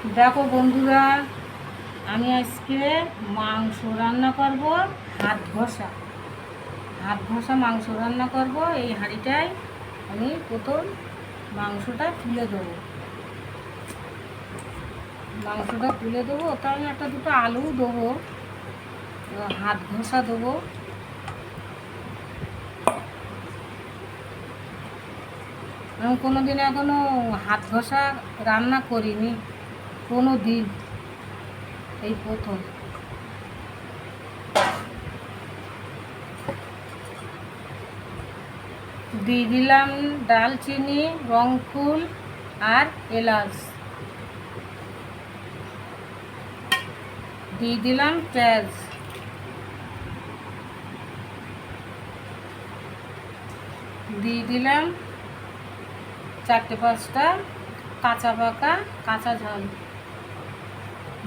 দেখো বন্ধুরা, আমি আজকে মাংস রান্না করব। হাত ঘষা মাংস রান্না করব। এই হাঁড়িটায় আমি প্রথম মাংসটা তুলে দেবো। ওটা আমি একটা দুটো আলু দেবো, হাত ঘষা দেবো। আমি কোনো দিন এখনও হাত ঘষা রান্না করিনি, কোনো দিন, এই প্রথম। দিয়ে দিলাম দালচিনি, রংফুল আর এলাচ। দিয়ে দিলাম পেঁয়াজ। দিয়ে দিলাম 4-5টা কাঁচা পাকা কাঁচা ঝাল।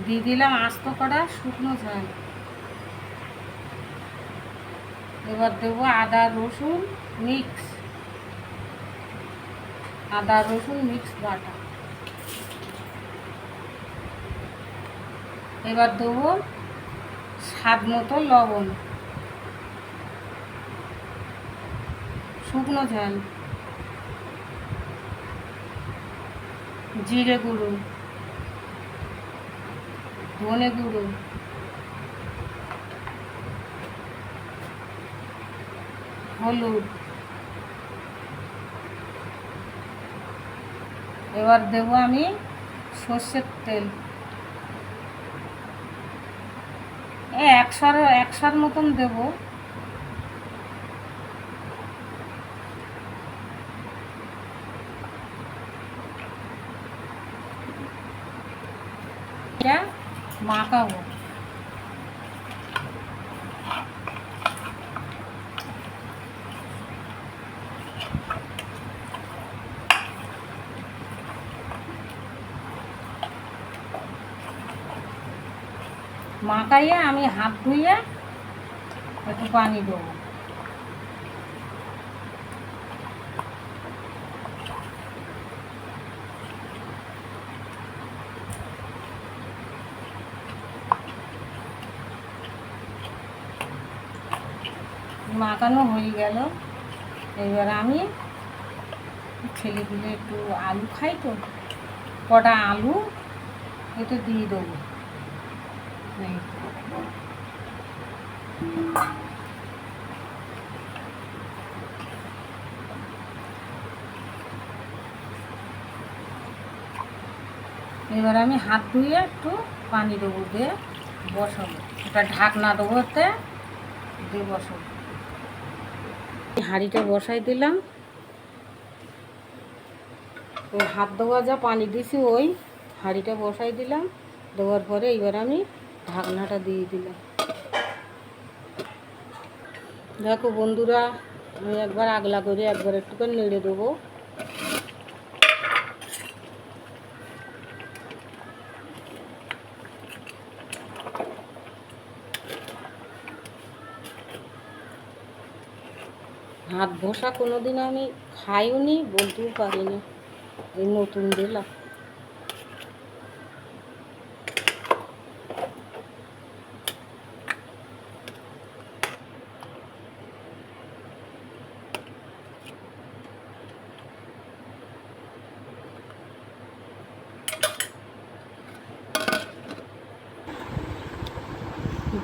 দিয়ে দিলাম আস্ত করা শুকনো ঝাল। এবার দেবো আদা রসুন মিক্স বাটা। এবার দেবো স্বাদ মতো লবণ, শুকনো ঝাল, জিরে গুঁড়ো, ধনে গুঁড়ো, হলুদ। এবার দেবো আমি সর্ষের তেল, 100 মতন দেবো। এটা মাখাবো। মাখাইয়ে আমি হাত ধুয়ে একটু পানি দেবো। মাখানো হয়ে গেল। এবার আমি ছেলেগুলো একটু আলু খাই, তো কটা আলু এতে দিয়ে দেবো। এবার আমি হাত ধুয়ে একটু পানি দেবো, দিয়ে বসাবো। ওটা ঢাকনা দেবো, ওতে দিয়ে বসাবো। হাঁড়িটা বসাই দিলাম। ওই হাত ধোয়া যা পানি দিছি ওই হাঁড়িটা বসাই দিলাম। দেওয়ার পরে এবার আমি ঢাকনাটা দিয়ে দিলাম। দেখো বন্ধুরা, আমি একবার আগলা করে একবার একটুখানি নেড়ে দেবো। হাত ঘষা কোনো দিন আমি খাইওনি, বলতেও পারিনি, এই নতুন দিলাম।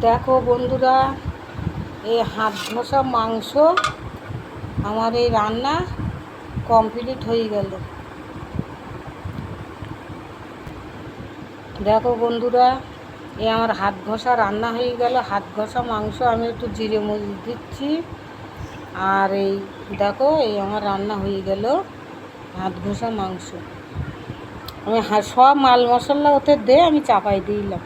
দেখো বন্ধুরা, এই হাত ঘষা মাংস আমার এই রান্না কমপ্লিট হয়ে গেল। দেখো বন্ধুরা, এই আমার হাত ঘষা রান্না হয়ে গেল। হাত ঘষা মাংস আমি একটু জিরে মরিচ দিচ্ছি। আর এই দেখো, এই আমার রান্না হয়ে গেল হাত ঘষা মাংস। আমি সব মাল মশলা ওতে দিয়ে আমি চাপাই দিলাম।